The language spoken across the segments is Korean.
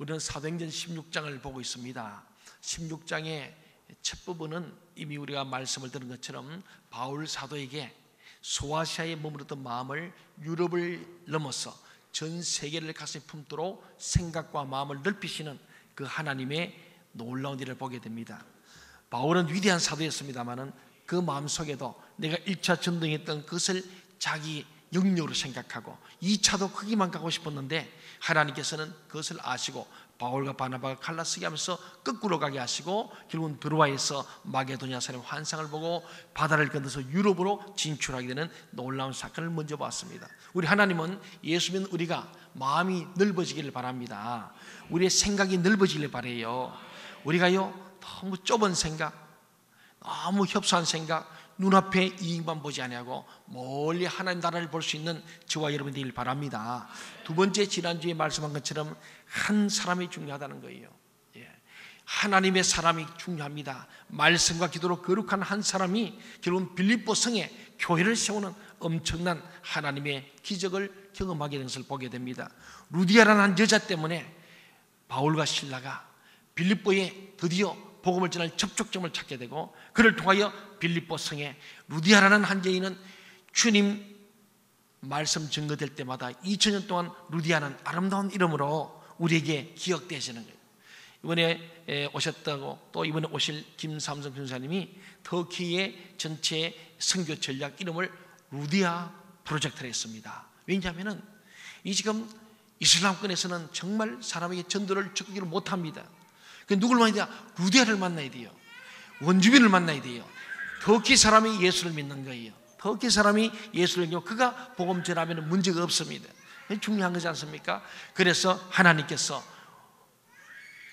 우리는 사도행전 16장을 보고 있습니다. 16장의 첫 부분은 이미 우리가 말씀을 들은 것처럼 바울 사도에게 소아시아에 머무르던 마음을 유럽을 넘어서 전 세계를 가슴에 품도록 생각과 마음을 넓히시는 그 하나님의 놀라운 일을 보게 됩니다. 바울은 위대한 사도였습니다마는 그 마음속에도 내가 1차 전도했던 그것을 자기 영역으로 생각하고 2차도 거기만 가고 싶었는데 하나님께서는 그것을 아시고 바울과 바나바가 갈라서게 하면서 거꾸로 가게 하시고 결국은 드로아에서 마게도냐 사람의 환상을 보고 바다를 건너서 유럽으로 진출하게 되는 놀라운 사건을 먼저 봤습니다. 우리 하나님은 예수 믿는 우리가 마음이 넓어지기를 바랍니다. 우리의 생각이 넓어지기를 바라요. 우리가요 너무 좁은 생각, 너무 협소한 생각, 눈앞에 이익만 보지 아니하고 멀리 하나님 나라를 볼 수 있는 저와 여러분 되길 바랍니다. 두 번째, 지난주에 말씀한 것처럼 한 사람이 중요하다는 거예요. 하나님의 사람이 중요합니다. 말씀과 기도로 거룩한 한 사람이 결국은 빌립보 성에 교회를 세우는 엄청난 하나님의 기적을 경험하게 된 것을 보게 됩니다. 루디아라는 한 여자 때문에 바울과 실라가 빌립보에 드디어 복음을 전할 접촉점을 찾게 되고, 그를 통하여 빌립보 성에 루디아라는 한 여인은 주님 말씀 증거될 때마다 2000년 동안 루디아는 아름다운 이름으로 우리에게 기억되시는 거예요. 이번에 오셨다고 또 이번에 오실 김삼성 변호사님이 터키의 전체 선교 전략 이름을 루디아 프로젝트를 했습니다. 왜냐하면 이 지금 이슬람권에서는 정말 사람에게 전도를 적기를 못합니다. 누굴 만나야 돼요? 루디아를 만나야 돼요. 원주민을 만나야 돼요. 터키 사람이 예수를 믿는 거예요. 터키 사람이 예수를 믿고 그가 복음 전하면 문제가 없습니다. 중요한 거지 않습니까? 그래서 하나님께서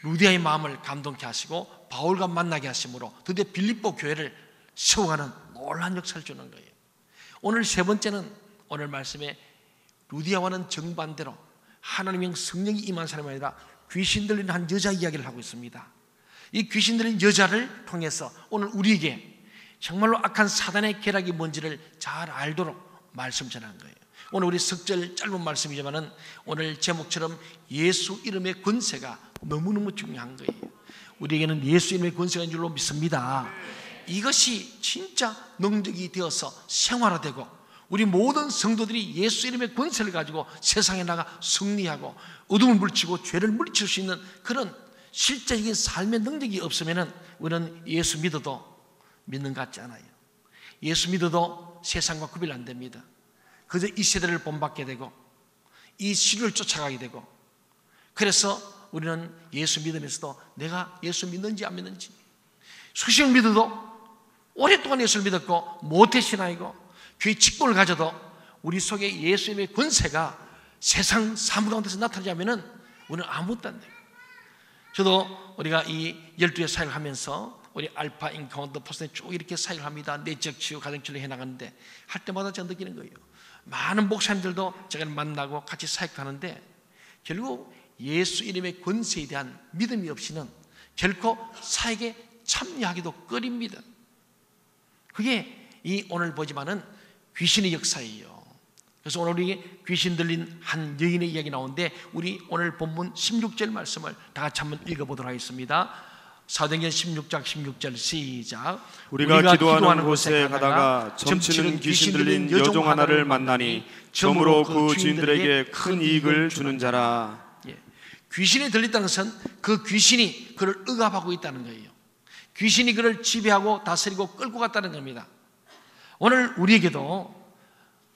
루디아의 마음을 감동케 하시고 바울과 만나게 하심으로 드디어 빌립보 교회를 세워가는 놀라운 역사를 주는 거예요. 오늘 세 번째는 오늘 말씀에 루디아와는 정반대로 하나님의 성령이 임한 사람이 아니라 귀신 들린 한 여자 이야기를 하고 있습니다. 이 귀신 들린 여자를 통해서 오늘 우리에게 정말로 악한 사단의 계략이 뭔지를 잘 알도록 말씀 전한 거예요. 오늘 우리 석절 짧은 말씀이지만 오늘 제목처럼 예수 이름의 권세가 너무너무 중요한 거예요. 우리에게는 예수 이름의 권세가 있는 줄로 믿습니다. 이것이 진짜 능력이 되어서 생활화되고 우리 모든 성도들이 예수 이름의 권세를 가지고 세상에 나가 승리하고 어둠을 물리치고 죄를 물리칠 수 있는 그런 실제적인 삶의 능력이 없으면 우리는 예수 믿어도 믿는 것 같지 않아요. 예수 믿어도 세상과 구별 안 됩니다. 그저 이 세대를 본받게 되고 이 시류를 쫓아가게 되고, 그래서 우리는 예수 믿으면서도 내가 예수 믿는지 안 믿는지, 수십 년 믿어도 오랫동안 예수를 믿었고 모태신앙이고 교회 직분을 가져도 우리 속에 예수님의 권세가 세상 사무 가운데서 나타나지 않으면 우리는 아무것도 안 돼요. 저도 우리가 이 12회 사역을 하면서 우리 알파 인카운터 포스에 쭉 이렇게 사역을 합니다. 내적 치유, 가정 치료 해나가는데 할 때마다 제가 느끼는 거예요. 많은 목사님들도 제가 만나고 같이 사역하는데 결국 예수 이름의 권세에 대한 믿음이 없이는 결코 사역에 참여하기도 꺼립니다. 그게 이 오늘 보지만은 귀신의 역사예요. 그래서 오늘 우리 귀신 들린 한 여인의 이야기 나오는데 우리 오늘 본문 16절 말씀을 다 같이 한번 읽어보도록 하겠습니다. 사도행전 16장 16절 시작. 우리가 기도하는 곳에 가다가 점치는 귀신 들린 여종 하나를 만나니 점으로 그 주인들에게 큰 이익을 주는 자라. 귀신이 들렸다는 것은 그 귀신이 그를 억압하고 있다는 거예요. 귀신이 그를 지배하고 다스리고 끌고 갔다는 겁니다. 오늘 우리에게도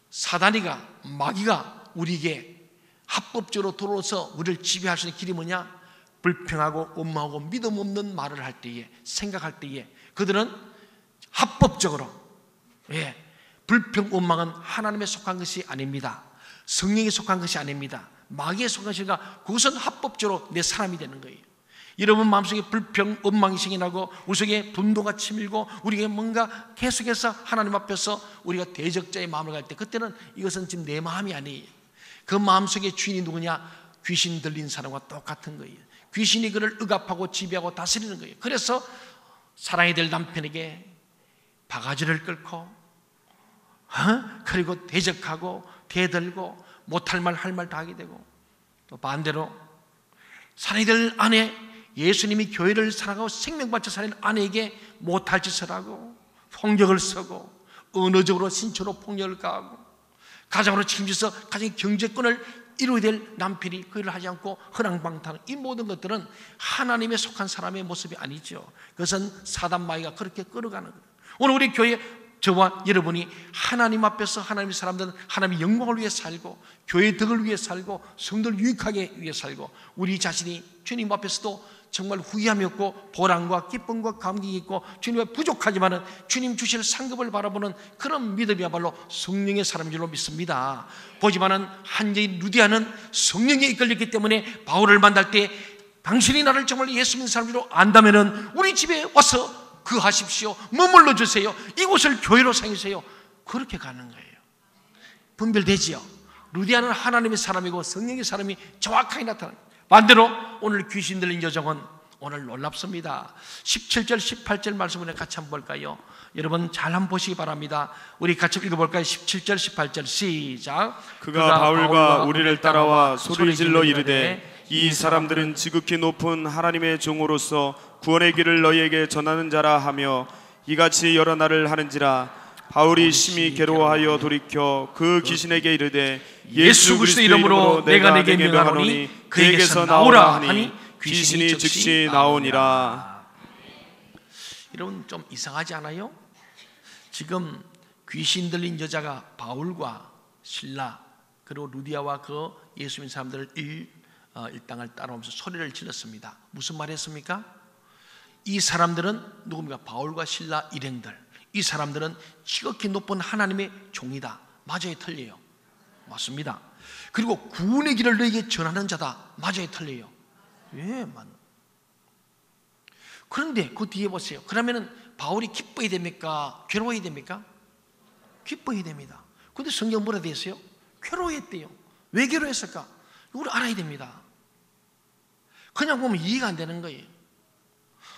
사단이가 마귀가 우리에게 합법적으로 들어와서 우리를 지배할 수 있는 길이 뭐냐? 불평하고 원망하고 믿음 없는 말을 할 때에, 생각할 때에 그들은 합법적으로, 불평 원망은 하나님에 속한 것이 아닙니다. 성령에 속한 것이 아닙니다. 마귀에 속한 것이니까 그것은 합법적으로 내 사람이 되는 거예요. 여러분 마음속에 불평, 원망이 생겨나고 우리 속에 분노가 치밀고 우리가 뭔가 계속해서 하나님 앞에서 우리가 대적자의 마음을 갈 때 그때는 이것은 지금 내 마음이 아니에요. 그 마음속에 주인이 누구냐? 귀신 들린 사람과 똑같은 거예요. 귀신이 그를 억압하고 지배하고 다스리는 거예요. 그래서 사랑이 될 남편에게 바가지를 끌고 그리고 대적하고 대들고 못할 말 할 말 다 하게 되고, 또 반대로 사랑이 될 아내, 예수님이 교회를 사랑하고 생명 바쳐 사는 아내에게 못할 짓을 하고 폭력을 쓰고 언어적으로 신체로 폭력을 가하고 가정으로 책임져서 가정의 경제권을 이루어야 될 남편이 그 일을 하지 않고 허랑방탕, 이 모든 것들은 하나님에 속한 사람의 모습이 아니죠. 그것은 사단 마귀가 그렇게 끌어가는 거예요. 오늘 우리 교회 저와 여러분이 하나님 앞에서 하나님의 사람들은 하나님의 영광을 위해 살고 교회의 덕을 위해 살고 성도를 유익하게 위해 살고 우리 자신이 주님 앞에서도 정말 후회함이 없고 보람과 기쁨과 감격이 있고 주님의 부족하지만은 주님 주실 상급을 바라보는 그런 믿음이야말로 성령의 사람인 줄로 믿습니다. 보지만은 한 여인 루디아는 성령에 이끌렸기 때문에 바울을 만날 때 당신이 나를 정말 예수 믿는 사람으로 안다면은 우리 집에 와서 거하십시오. 머물러 주세요. 이곳을 교회로 삼으세요. 그렇게 가는 거예요. 분별되지요. 루디아는 하나님의 사람이고 성령의 사람이 정확하게 나타납니다. 반대로 오늘 귀신 들린 여정은 오늘 놀랍습니다. 17절 18절 말씀을 같이 한번 볼까요? 여러분 잘 한번 보시기 바랍니다. 우리 같이 읽어볼까요? 17절 18절 시작. 그가 바울과 우리를 따라와 소리질러 이르되 이 사람들은 지극히 높은 하나님의 종으로서 구원의 길을 너희에게 전하는 자라 하며 이같이 여러 날을 하는지라. 바울이 심히 괴로워하여 돌이켜 그 귀신에게 이르되 예수 그리스도의 이름으로 내가 내게 명하노니 그에게서 나오라 하니 귀신이 즉시 나오니라. 여러분 좀 이상하지 않아요? 지금 귀신 들린 여자가 바울과 실라 그리고 루디아와 그 예수 믿는 사람들을 일당을 따라오면서 소리를 질렀습니다. 무슨 말 했습니까? 이 사람들은 누굽니까? 바울과 실라 일행들. 이 사람들은 지극히 높은 하나님의 종이다. 맞아요, 틀려요? 맞습니다. 그리고 구원의 길을 너에게 전하는 자다. 맞아요, 틀려요? 예, 맞. 그런데 그 뒤에 보세요. 그러면은 바울이 기뻐야 됩니까? 괴로워야 됩니까? 기뻐야 됩니다. 근데 성경 뭐라 되어 있어요? 괴로워했대요. 왜 괴로웠을까? 이걸 알아야 됩니다. 그냥 보면 이해가 안 되는 거예요.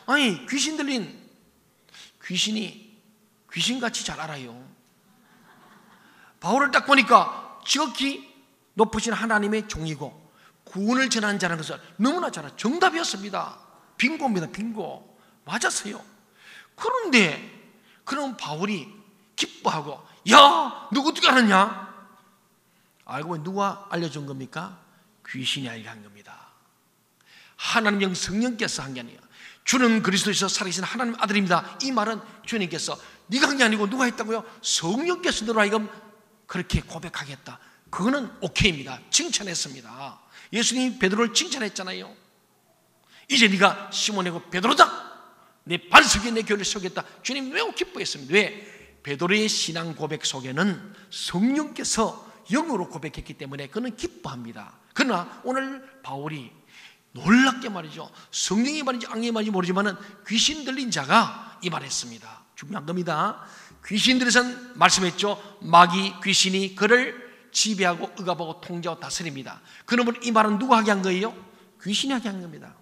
아니, 귀신 들린 귀신이 귀신같이 잘 알아요. 바울을 딱 보니까 지극히 높으신 하나님의 종이고 구원을 전하는 자라는 것을 너무나 잘 알아요. 정답이었습니다. 빙고입니다. 빙고. 맞았어요. 그런데 그럼 바울이 기뻐하고 야, 너 어떻게 알았냐? 알고 보니 누가 알려준 겁니까? 귀신이 알게 한 겁니다. 하나님 영 성령께서 한 게 아니에요. 주는 그리스도에서 살아계신 하나님 아들입니다. 이 말은 주님께서 네가 한 게 아니고 누가 했다고요? 성령께서 너로 하여금 그렇게 고백하겠다. 그거는 오케이입니다. 칭찬했습니다. 예수님이 베드로를 칭찬했잖아요. 이제 네가 시몬이고 베드로다. 내 발석에 내 교회를 세우겠다. 주님 매우 기뻐했습니다. 왜? 베드로의 신앙 고백 속에는 성령께서 영으로 고백했기 때문에 그는 기뻐합니다. 그러나 오늘 바울이 놀랍게 말이죠. 성령이 말인지 악령이 말인지 모르지만은 귀신 들린 자가 이 말했습니다. 중요한 겁니다. 귀신 들에선 말씀했죠. 마귀 귀신이 그를 지배하고 억압하고 통제하고 다스립니다. 그러면 이 말은 누가 하게 한 거예요? 귀신이 하게 한 겁니다.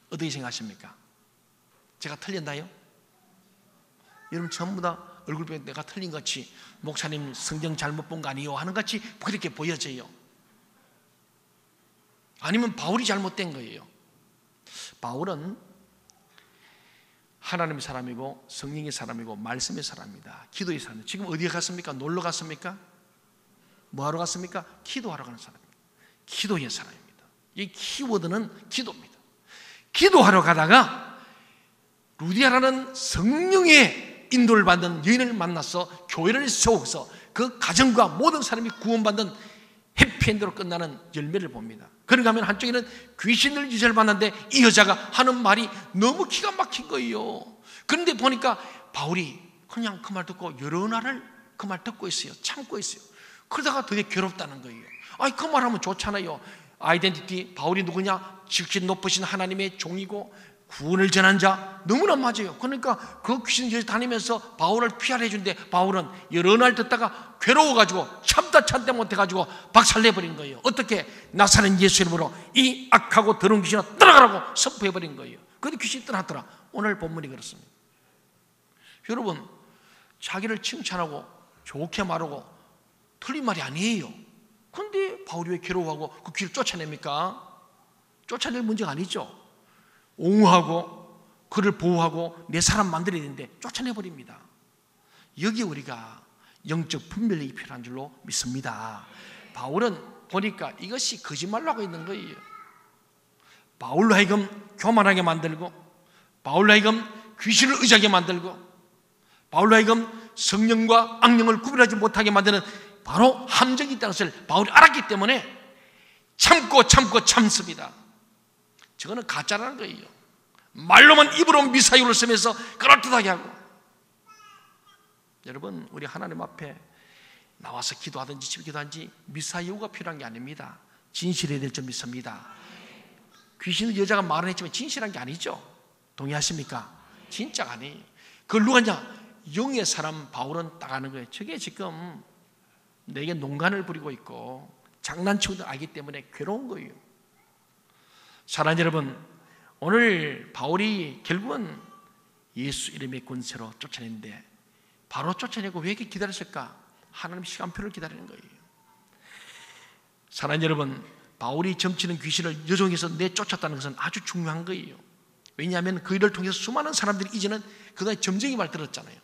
어떻게 생각하십니까? 제가 틀렸나요? 여러분 전부 다 얼굴 보면 내가 틀린 것 같이 목사님 성경 잘못 본 거 아니에요 하는 것 같이 그렇게 보여져요. 아니면 바울이 잘못된 거예요. 바울은 하나님의 사람이고 성령의 사람이고 말씀의 사람입니다. 기도의 사람입니다. 지금 어디에 갔습니까? 놀러 갔습니까? 뭐하러 갔습니까? 기도하러 가는 사람입니다. 기도의 사람입니다. 이 키워드는 기도입니다. 기도하러 가다가 루디아라는 성령의 인도를 받는 여인을 만나서 교회를 세워서 그 가정과 모든 사람이 구원받는 해피엔드로 끝나는 열매를 봅니다. 그런가 하면 한쪽에는 귀신을 유죄를 받는데 이 여자가 하는 말이 너무 기가 막힌 거예요. 그런데 보니까 바울이 그냥 그 말 듣고 여러 날을 그 말 듣고 있어요. 참고 있어요. 그러다가 되게 괴롭다는 거예요. 아니 그 말하면 좋잖아요. 아이덴티티, 바울이 누구냐? 지극히 높으신 하나님의 종이고 구원을 전한 자. 너무나 맞아요. 그러니까 그 귀신이 다니면서 바울을 피하려 해준데 바울은 여러 날 듣다가 괴로워가지고 참다 못해가지고 박살내버린 거예요. 어떻게? 나사렛 예수 이름으로 이 악하고 더러운 귀신아 떠나가라고 선포해버린 거예요. 그런데 귀신이 떠났더라. 오늘 본문이 그렇습니다. 여러분 자기를 칭찬하고 좋게 말하고 틀린 말이 아니에요. 그런데 바울이 왜 괴로워하고 그 귀를 쫓아냅니까? 쫓아낼 문제가 아니죠. 옹호하고 그를 보호하고 내 사람 만들어야 되는데 쫓아내버립니다. 여기에 우리가 영적 분별력이 필요한 줄로 믿습니다. 바울은 보니까 이것이 거짓말로 하고 있는 거예요. 바울로 하여금 교만하게 만들고, 바울로 하여금 귀신을 의지하게 만들고, 바울로 하여금 성령과 악령을 구별하지 못하게 만드는 바로 함정이 있다는 것을 바울이 알았기 때문에 참고 참습니다. 저거는 가짜라는 거예요. 말로만 입으로 미사유를 쓰면서 그럴듯하게 하고. 여러분, 우리 하나님 앞에 나와서 기도하든지 집에 기도하든지 미사유가 필요한 게 아닙니다. 진실해야 될 줄 믿습니다. 귀신은 여자가 말은 했지만 진실한 게 아니죠. 동의하십니까? 진짜가 아니에요. 그걸 누가 하냐? 영의 사람 바울은 딱 아는 거예요. 저게 지금 내게 농간을 부리고 있고 장난치고도 알기 때문에 괴로운 거예요. 사랑하는 여러분, 오늘 바울이 결국은 예수 이름의 권세로 쫓아냈는데, 바로 쫓아내고 왜 이렇게 기다렸을까? 하나님 시간표를 기다리는 거예요. 사랑하는 여러분, 바울이 점치는 귀신을 여종에서 내쫓았다는 것은 아주 중요한 거예요. 왜냐하면 그 일을 통해서 수많은 사람들이 이제는 그가 점쟁이 말 들었잖아요.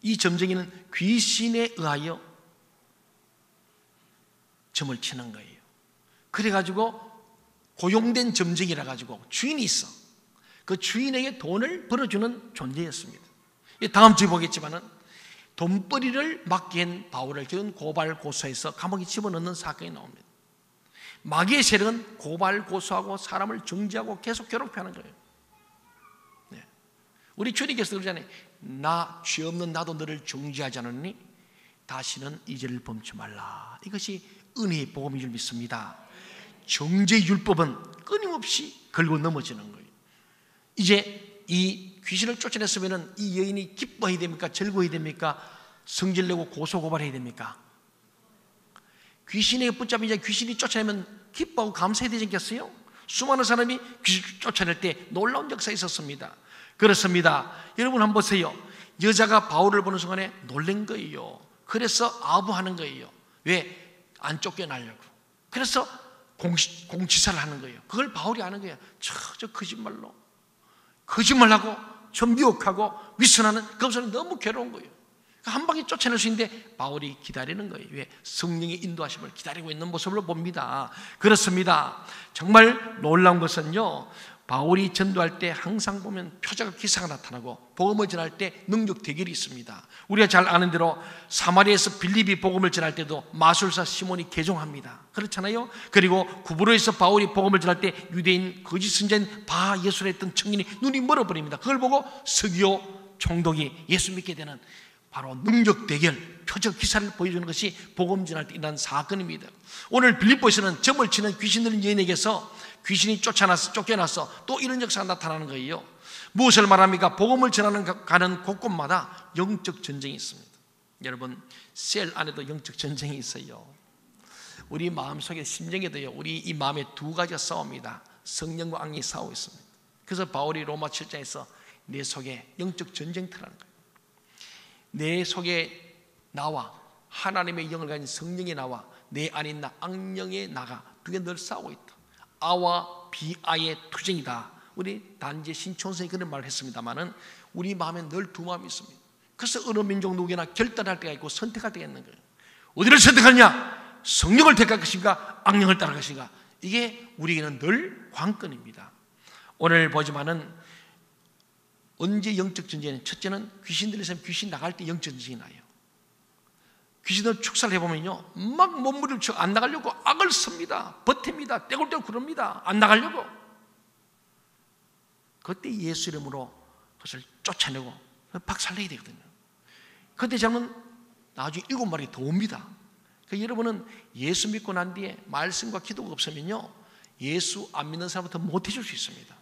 이 점쟁이는 귀신에 의하여 점을 치는 거예요. 그래가지고 고용된 점쟁이라 가지고 주인이 있어. 그 주인에게 돈을 벌어주는 존재였습니다. 다음 주에 보겠지만은 돈벌이를 맡긴 바울을 지금 고발 고소해서 감옥에 집어넣는 사건이 나옵니다. 마귀의 세력은 고발 고소하고 사람을 정죄하고 계속 괴롭혀하는 거예요. 네. 우리 주님께서 그러잖아요. 나 죄 없는 나도 너를 정죄하지 않았니? 다시는 이 죄를 범치 말라. 이것이 은혜의 복음인 줄 믿습니다. 정죄율법은 끊임없이 걸고 넘어지는 거예요. 이제 이 귀신을 쫓아냈으면 이 여인이 기뻐해야 됩니까? 즐거워해야 됩니까? 성질내고 고소고발해야 됩니까? 귀신에게 붙잡힌 자 귀신이 쫓아내면 기뻐하고 감사해야 되지 않겠어요? 수많은 사람이 귀신 쫓아낼 때 놀라운 역사가 있었습니다. 그렇습니다. 여러분 한번 보세요. 여자가 바울을 보는 순간에 놀란 거예요. 그래서 아부하는 거예요. 왜? 안 쫓겨나려고. 그래서 공치사를 하는 거예요. 그걸 바울이 아는 거예요. 저 거짓말하고 저 미혹하고 위선하는 그 엄선은 너무 괴로운 거예요. 한 방에 쫓아낼 수 있는데 바울이 기다리는 거예요. 왜? 성령의 인도하심을 기다리고 있는 모습을 봅니다. 그렇습니다. 정말 놀라운 것은요, 바울이 전도할 때 항상 보면 표적과 기사가 나타나고 복음을 전할 때 능력 대결이 있습니다. 우리가 잘 아는 대로 사마리아에서 빌립이 복음을 전할 때도 마술사 시몬이 개종합니다. 그렇잖아요. 그리고 구브로에서 바울이 복음을 전할 때 유대인 거짓 선자인 바 예수를 했던 청년이 눈이 멀어버립니다. 그걸 보고 서기오 총독이 예수 믿게 되는 바로 능력 대결, 표적 기사를 보여주는 것이 복음 전할 때 일어난 사건입니다. 오늘 빌립보에서는 점을 치는 귀신 들린 여인에게서 귀신이 쫓겨나서 또 이런 역사가 나타나는 거예요. 무엇을 말합니까? 복음을 전하는 가는 곳곳마다 영적 전쟁이 있습니다. 여러분, 셀 안에도 영적 전쟁이 있어요. 우리 마음속에 심정에도요, 우리 이 마음에 두 가지가 싸웁니다. 성령과 악령이 싸우고 있습니다. 그래서 바울이 로마 7장에서 내 속에 영적 전쟁터라는 거예요. 내 속에 나와 하나님의 영을 가진 성령이 나와 내 안에 있는 악령의 나가 두 개 늘 싸우고 있다. 아와 비아의 투쟁이다. 우리 단지 신촌선이 그런 말을 했습니다만은 우리 마음에 늘 두 마음이 있습니다. 그래서 어느 민족 누구나 결단할 때가 있고 선택할 때가 있는 거예요. 어디를 선택하냐? 성령을 택할 것인가? 악령을 따를 것인가? 이게 우리에게는 늘 관건입니다. 오늘 보지만은 언제 영적 전쟁은? 첫째는 귀신 들리면 귀신 나갈 때 영적 전쟁이 나요. 귀신을 축사를 해보면요, 막 몸부림을 치고 안 나가려고 악을 씁니다. 버팁니다. 떼굴떼굴 구릅니다. 안 나가려고. 그때 예수 이름으로 그것을 쫓아내고 박살내야 되거든요. 그때 잡으면 나중에 7마리 더 옵니다. 그러니까 여러분은 예수 믿고 난 뒤에 말씀과 기도가 없으면요, 예수 안 믿는 사람부터 못해줄 수 있습니다.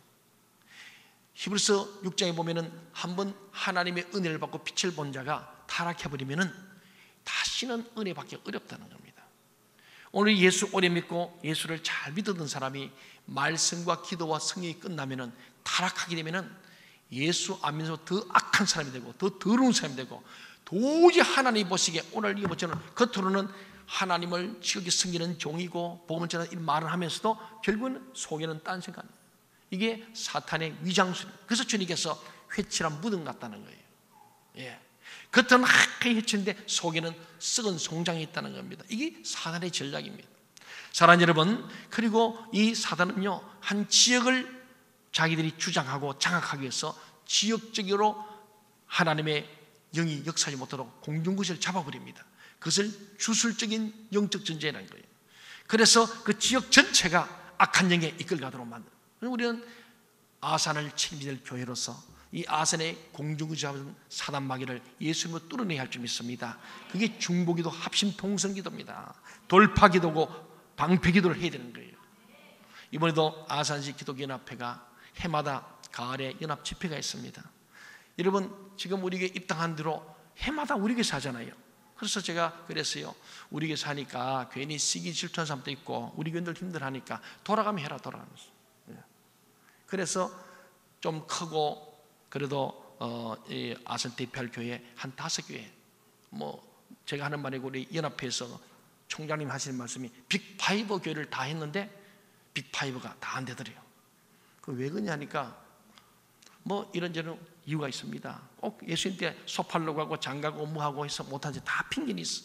히브리서 6장에 보면은 한번 하나님의 은혜를 받고 빛을 본 자가 타락해버리면은 다시는 은혜 받기 어렵다는 겁니다. 오늘 예수 오래 믿고 예수를 잘 믿었던 사람이 말씀과 기도와 성령이 끝나면은 타락하게 되면은 예수 안 믿어서 더 악한 사람이 되고 더 더러운 사람이 되고 도저히 하나님이 보시기에 오늘 이 것처럼 겉으로는 하나님을 지극히 섬기는 종이고 복음을 전하는 이런 말을 하면서도 결국은 속에는 딴 생각이에요. 이게 사탄의 위장술이에요. 그래서 주님께서 회칠한 무덤 같다는 거예요. 예. 겉은 하얗게 해치는데 속에는 썩은 송장이 있다는 겁니다. 이게 사단의 전략입니다. 사랑하는 여러분, 그리고 이 사단은요, 한 지역을 자기들이 주장하고 장악하기 위해서 지역적으로 하나님의 영이 역사하지 못하도록 공중것을 잡아버립니다. 그것을 주술적인 영적 전쟁이라는 거예요. 그래서 그 지역 전체가 악한 영에 이끌가도록 만듭니다. 우리는 아산을 책임질 교회로서 이 아산의 공중을 잡은 사단 마귀를 예수님으로 뚫어내야 할 줄 믿습니다. 그게 중보기도 합심 통성기도입니다. 돌파기도고 방패기도를 해야 되는 거예요. 이번에도 아산시 기독연합회가 해마다 가을에 연합 집회가 있습니다. 여러분, 지금 우리 교회 입당한 뒤로 해마다 우리 교회 사잖아요. 그래서 제가 그랬어요. 우리 교회 사니까 괜히 시기 질투하는 사람도 있고 우리 교인들 힘들하니까 돌아가면 해라, 돌아가면서. 그래서 좀 크고 그래도 이 아산 대표할 교회 한 5교회, 뭐 제가 하는 말이고 우리 연합회에서 총장님 하시는 말씀이 빅5 교회를 다 했는데 빅5가 다 안 되더래요. 그 왜 그러냐니까 뭐 이런저런 이유가 있습니다. 꼭 예수님 때 소팔로 가고 장가고 뭐하고 해서 못하지, 다 핑계는 있어.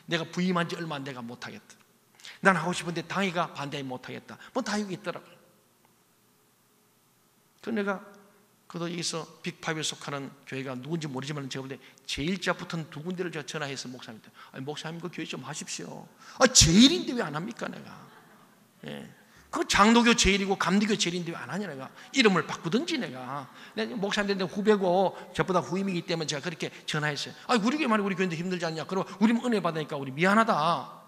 내가 부임한 지 얼마 안 돼가 못하겠다. 난 하고 싶은데 당이가 반대하면 못하겠다. 뭐 다 여기 있더라고요. 그 내가 그도 여기서 빅5에 속하는 교회가 누군지 모르지만 제가 볼 때 제일자 붙은 2군데를 제가 전화해서 목사님한테, 아니 목사님 그 교회 좀 하십시오. 제일인데 왜 안 합니까 내가? 예. 그 장로교 제일이고 감리교 제일인데 왜 안 하냐 내가. 이름을 바꾸든지 내가 목사님들 후배고 저보다 후임이기 때문에 제가 그렇게 전화했어요. 우리 교회 말이 우리 교회인데 힘들지 않냐. 그럼 우리 은혜 받으니까 우리 미안하다.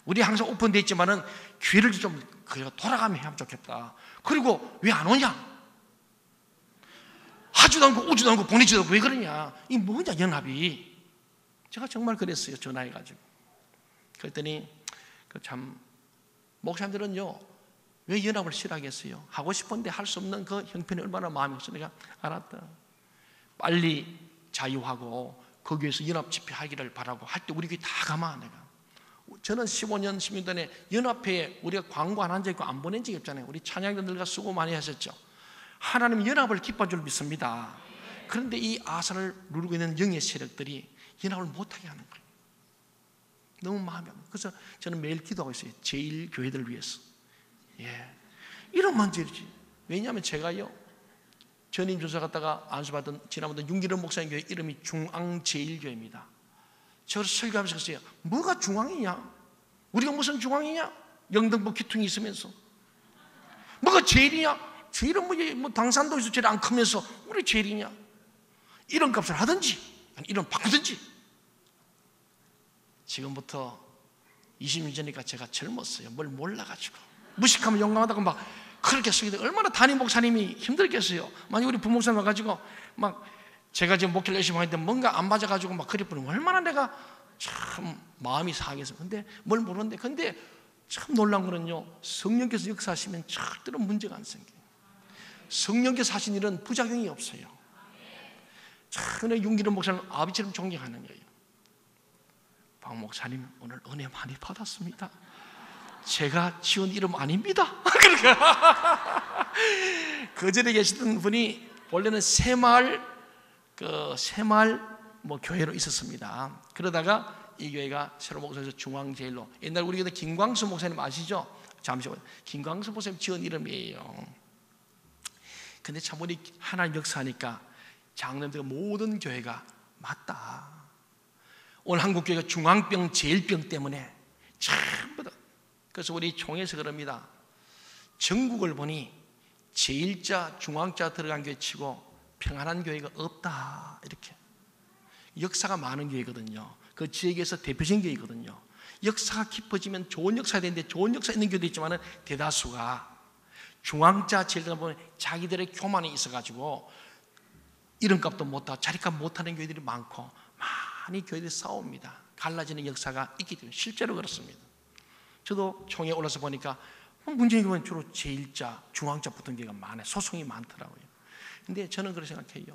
우리 항상 오픈돼 있지만은 교회를 좀 그가 돌아가면 하면 좋겠다. 그리고 왜 안 오냐? 하지도 않고 오지도 않고 보내지도 않고 왜 그러냐? 이 뭐냐 연합이. 제가 정말 그랬어요. 전화해가지고. 그랬더니 참 목사님들은요 왜 연합을 싫어하겠어요? 하고 싶은데 할 수 없는 그 형편이 얼마나 마음이 없어. 내가 알았다. 빨리 자유하고 거기에서 연합 집회하기를 바라고 할 때 우리 교회 다 가마. 내가 저는 15년 16년 전에 연합회에 우리가 광고 안 한 적 있고 안 보낸 적이 없잖아요. 우리 찬양자들과 수고 많이 하셨죠. 하나님 연합을 기뻐할 줄 믿습니다. 그런데 이 아산을 누르고 있는 영의 세력들이 연합을 못하게 하는 거예요. 너무 마음이 아파요. 그래서 저는 매일 기도하고 있어요. 제일 교회들을 위해서. 예, 이런 문제지. 왜냐하면 제가요 전임 조사 갔다가 안수받은 지난번에 윤기련 목사님 교회 이름이 중앙제일교회입니다. 제가 설교하면서 그랬어요. 뭐가 중앙이냐? 우리가 무슨 중앙이냐? 영등포 기퉁이 있으면서 뭐가 제일이냐? 제일은 뭐 당산도에서 제일 안 크면서 우리 제일이냐? 이런 값을 하든지 아니 이런 바꾸든지. 지금부터 20년 전이니까 제가 젊었어요. 뭘 몰라가지고 무식하면 용감하다고 막 그렇게 쓰기도 얼마나 담임 목사님이 힘들겠어요. 만약 우리 부목사님 와가지고 막 제가 지금 목회를 열심히 하는데 뭔가 안 맞아가지고 막 그리 뿌리면 얼마나 내가 참 마음이 상하겠어요. 근데 뭘 모르는데 근데 참 놀라운 거는요 성령께서 역사하시면 절대로 문제가 안 생겨요. 성령께서 하신 일은 부작용이 없어요. 참 윤기련 목사님 아버지처럼 존경하는 거예요. 박 목사님 오늘 은혜 많이 받았습니다. 제가 지은 이름 아닙니다. 그러니까 그 전에 계시던 분이 원래는 새마을 뭐 교회로 있었습니다. 그러다가 이 교회가 새로 목사에서 중앙제일로, 옛날 우리 교회 김광수 목사님 아시죠? 잠시만요. 김광수 목사님 지은 이름이에요. 근데 참 우리 하나님 역사하니까 장로들 모든 교회가 맞다. 오늘 한국교회가 중앙병 제일병 때문에 전부 다. 그래서 우리 총회에서 그럽니다. 전국을 보니 제일자 중앙자 들어간 교회 치고 평안한 교회가 없다. 이렇게 역사가 많은 교회거든요. 그 지역에서 대표적인 교회거든요. 역사가 깊어지면 좋은 역사가 되는데 좋은 역사 있는 교회도 있지만 대다수가 중앙자 제일자 보면 자기들의 교만이 있어가지고 이름값도 못하고 자리값 못하는 교회들이 많고 많이 교회들이 싸웁니다. 갈라지는 역사가 있기 때문에 실제로 그렇습니다. 저도 총회에 올라서 보니까 문제인 경우는 주로 제일자, 중앙자 붙은 교회가 많아요. 소송이 많더라고요. 근데 저는 그렇게 생각해요.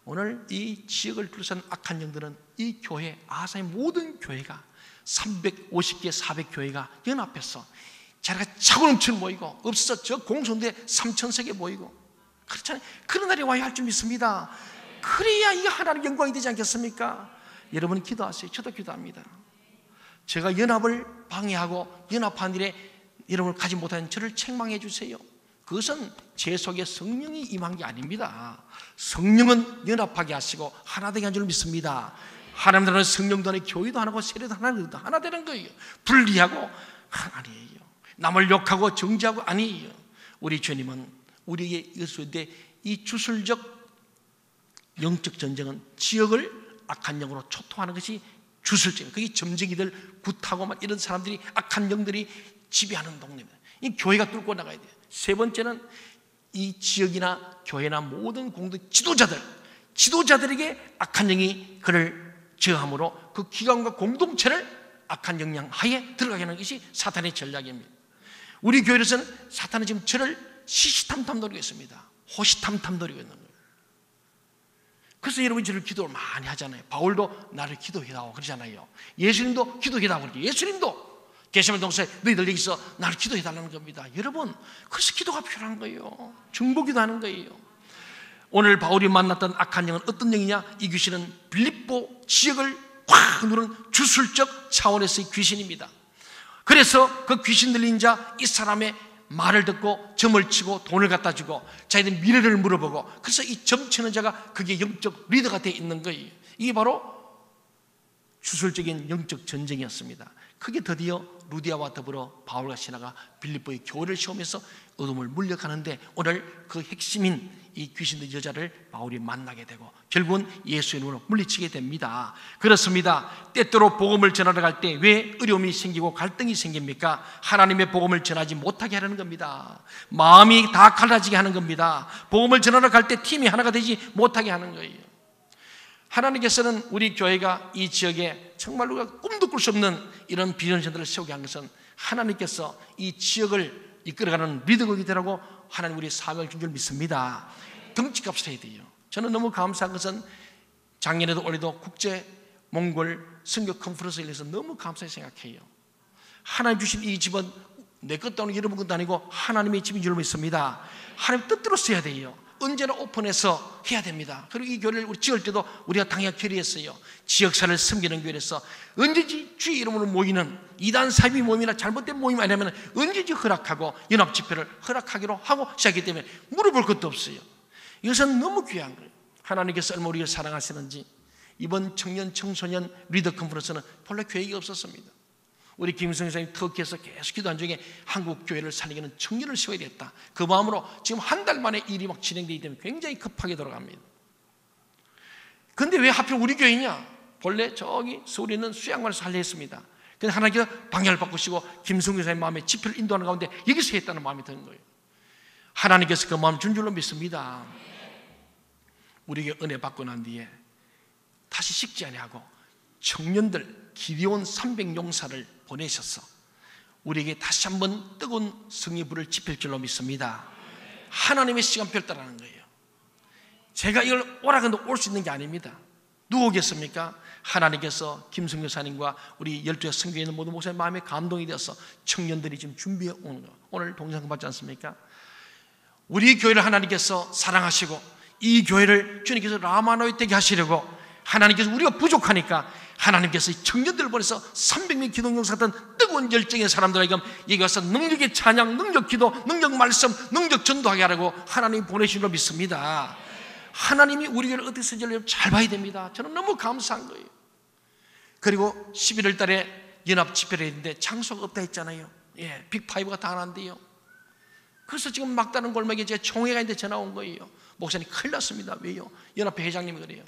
오늘 이 지역을 둘러싼 악한 영들은 이 교회, 아사의 모든 교회가 350개, 400교회가 연합해서 자리가 차고 넘치는 모이고, 없어서 저 공성도에 3,000석에 모이고, 그렇잖아요. 그런 날이 와야 할 줄 믿습니다. 그래야 이게 하나님의 영광이 되지 않겠습니까? 여러분 기도하세요. 저도 기도합니다. 제가 연합을 방해하고 연합한 일에 여러분을 가지 못하는 저를 책망해 주세요. 그것은 제 속에 성령이 임한 게 아닙니다. 성령은 연합하게 하시고 하나 되게 한 줄 믿습니다. 하나님 나라는 성령도 하나, 교회도 하나고 세례도 하나 되는 거예요. 분리하고 아니에요. 남을 욕하고 정죄하고 아니에요. 우리 주님은 우리에게 이르시되 이 주술적 영적 전쟁은 지역을 악한 영으로 초토하는 것이 주술적, 그게 점쟁이들, 굿하고 막 이런 사람들이, 악한 영들이 지배하는 동네입니다. 이 교회가 뚫고 나가야 돼요. 세 번째는 이 지역이나 교회나 모든 공동 지도자들에게 악한 영이 그를 저함으로 그 기관과 공동체를 악한 영향 하에 들어가게 하는 것이 사탄의 전략입니다. 우리 교회에서는 사탄은 지금 저를 시시탐탐 노리고 있습니다. 호시탐탐 노리고 있는 거예요. 그래서 여러분이 저를 기도를 많이 하잖아요. 바울도 나를 기도해다오 그러잖아요. 예수님도 기도해다오 그러죠. 예수님도 게세마네 동산에 너희들 여기서 나를 기도해달라는 겁니다. 여러분, 그래서 기도가 필요한 거예요. 중보기도 하는 거예요. 오늘 바울이 만났던 악한 영은 어떤 영이냐? 이 귀신은 빌립보 지역을 확 누르는 주술적 차원에서의 귀신입니다. 그래서 그 귀신 들린 자 이 사람의 말을 듣고 점을 치고 돈을 갖다 주고 자기들 미래를 물어보고, 그래서 이 점 치는 자가 그게 영적 리더가 되어 있는 거예요. 이게 바로 주술적인 영적 전쟁이었습니다. 그게 드디어 루디아와 더불어 바울과 시라가 빌립보의 교회를 세우면서 어둠을 물려가는데, 오늘 그 핵심인 이 귀신의 여자를 바울이 만나게 되고 결국은 예수의 이름으로 물리치게 됩니다. 그렇습니다. 때때로 복음을 전하러 갈 때 왜 어려움이 생기고 갈등이 생깁니까? 하나님의 복음을 전하지 못하게 하려는 겁니다. 마음이 다 갈라지게 하는 겁니다. 복음을 전하러 갈 때 팀이 하나가 되지 못하게 하는 거예요. 하나님께서는 우리 교회가 이 지역에 정말 우리가 꿈도 꿀 수 없는 이런 비전들을 세우게 한 것은 하나님께서 이 지역을 이끌어가는 리더가 되라고 하나님 우리 사명을 준 줄 믿습니다. 덩치값을 해야 돼요. 저는 너무 감사한 것은 작년에도 올해도 국제 몽골 선교 컨퍼런스에 대해서 너무 감사히 생각해요. 하나님 주신 이 집은 내 것도 아니고 여러분 것도 아니고 하나님의 집인 줄 믿습니다. 하나님 뜻대로 써야 돼요. 언제나 오픈해서 해야 됩니다. 그리고 이 교회를 우리 지을 때도 우리가 당연히 결의했어요. 지역사를 섬기는 교회에서 언제든지 주의 이름으로 모이는 이단 사비 모임이나 잘못된 모임 아니면 언제든지 허락하고 연합 집회를 허락하기로 하고 시작했기 때문에 물어볼 것도 없어요. 이것은 너무 귀한 거예요. 하나님께서 얼마나 우리를 사랑하시는지. 이번 청년 청소년 리더 컨퍼런스는 본래 계획이 없었습니다. 우리 김성희 선생님 터키에서 계속 기도한 중에 한국 교회를 살리기는 청년을 세워야 되겠다, 그 마음으로 지금 한 달 만에 일이 막 진행되기 때문에 굉장히 급하게 돌아갑니다. 그런데 왜 하필 우리 교회냐? 본래 저기 서울에 있는 수양관에서 하려 했습니다. 근데 하나님께서 방향을 바꾸시고 김성희 선생님 마음에 집회를 인도하는 가운데 여기서 했다는 마음이 드는 거예요. 하나님께서 그 마음을 준 줄로 믿습니다. 우리에게 은혜 받고 난 뒤에 다시 식지 아니하고 청년들 기드온 300용사를 보내셔서 우리에게 다시 한번 뜨거운 성령의 불을 지필 줄로 믿습니다. 하나님의 시간표를 따라가는 거예요. 제가 이걸 오라 근데 올 수 있는 게 아닙니다. 누구 오겠습니까? 하나님께서 김성교 사님과 우리 12개 성교에 있는 모든 목사님 마음에 감동이 되어서 청년들이 지금 준비해 오는 거, 오늘 동상 받지 않습니까? 우리 교회를 하나님께서 사랑하시고 이 교회를 주님께서 라마노이 되게 하시려고 하나님께서 우리가 부족하니까 하나님께서 청년들을 보내서 300명 기도용사 같은 뜨거운 열정의 사람들에게 여기 와서 능력의 찬양, 능력 기도, 능력 말씀, 능력 전도하게 하라고 하나님이 보내신 걸 믿습니다. 하나님이 우리 교회를 어떻게 쓰는지 잘 봐야 됩니다. 저는 너무 감사한 거예요. 그리고 11월 달에 연합 집회를 했는데 장소가 없다 했잖아요. 예, 빅5가 다 하나인데요. 그래서 지금 막다른 골목에 제 총회가 있는데 전화 온 거예요. 목사님 큰일 났습니다. 왜요? 연합회 회장님이 그래요.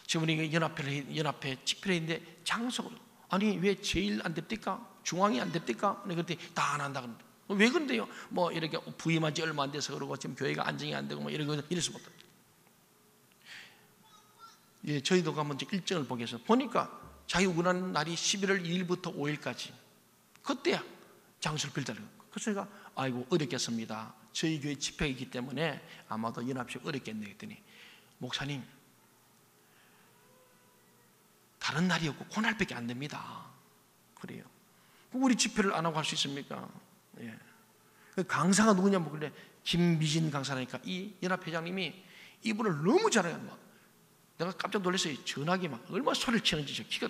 지금 우리 연합회 집회를 했는데 장소가, 아니 왜 제일 안 됩니까? 중앙이 안 됩니까? 그랬더니 다 안 한다 그런다. 왜 그런데요? 뭐 이렇게 부임한 지 얼마 안 돼서 그러고 지금 교회가 안정이 안 되고 뭐 이래서 못한다. 예, 저희도 가면 일정을 보기 위해서 보니까 자기 원하는 날이 11월 2일부터 5일까지 그때야 장소를 빌더라고요. 그래서 제가 아이고 어렵겠습니다. 저희 교회 집회이기 때문에 아마도 연합식 어렵겠네 했더니 목사님 다른 날이 없고 그날밖에 안 됩니다. 그래요. 우리 집회를 안 하고 할 수 있습니까? 예. 강사가 누구냐 뭐 그래 김미진 강사라니까 이 연합회장님이 이분을 너무 잘 알아요. 막. 내가 깜짝 놀랐어요. 전화기 막 얼마나 소리를 치는지 저 기가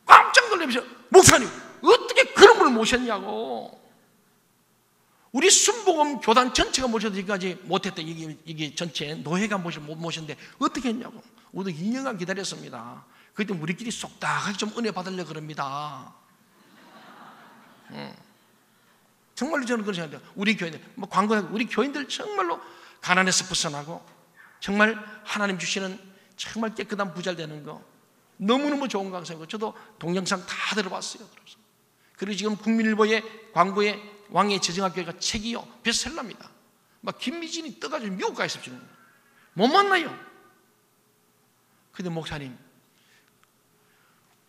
깜짝 놀라면서 목사님 어떻게 그런 분을 모셨냐고. 우리 순복음 교단 전체가 모셔도 지금까지 못했다. 이게 전체 노회가 못 모셨는데 어떻게 했냐고. 우리도 2년간 기다렸습니다. 그때 우리끼리 쏙닥하게 좀 은혜 받으려고 그럽니다. 정말로 저는 그런 생각해요. 우리 교인들, 뭐 광고하고 우리 교인들 정말로 가난에서 벗어나고 정말 하나님 주시는 정말 깨끗한 부자 되는 거 너무너무 좋은 강사이고 저도 동영상 다 들어봤어요. 그리고 지금 국민일보의 광고에 왕의 재정학교회가 책이요 베스트셀러입니다. 막 김미진이 떠가지고 미국 가 있었죠. 못 만나요. 근데 목사님